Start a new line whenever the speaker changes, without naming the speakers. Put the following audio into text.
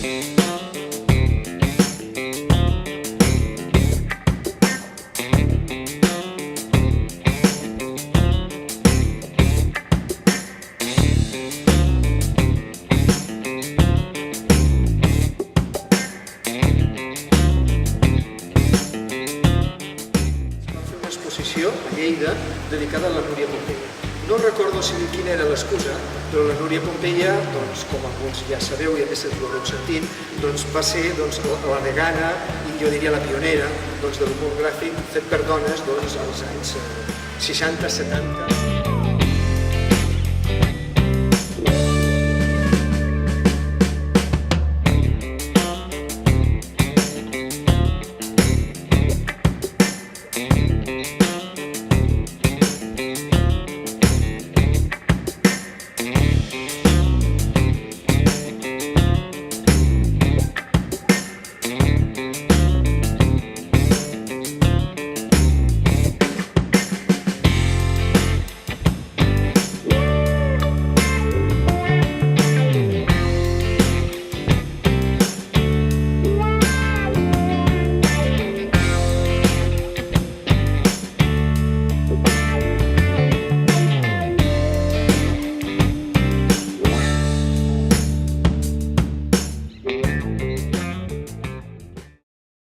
A Lleida dedicada a la Núria Pompeia. No recordo quina era l'excusa, però la Núria Pompeia, com alguns ja sabeu i a més ho heu sentit, va ser la degana i jo diria la pionera de l'humor gràfic fet per dones als anys 60-70.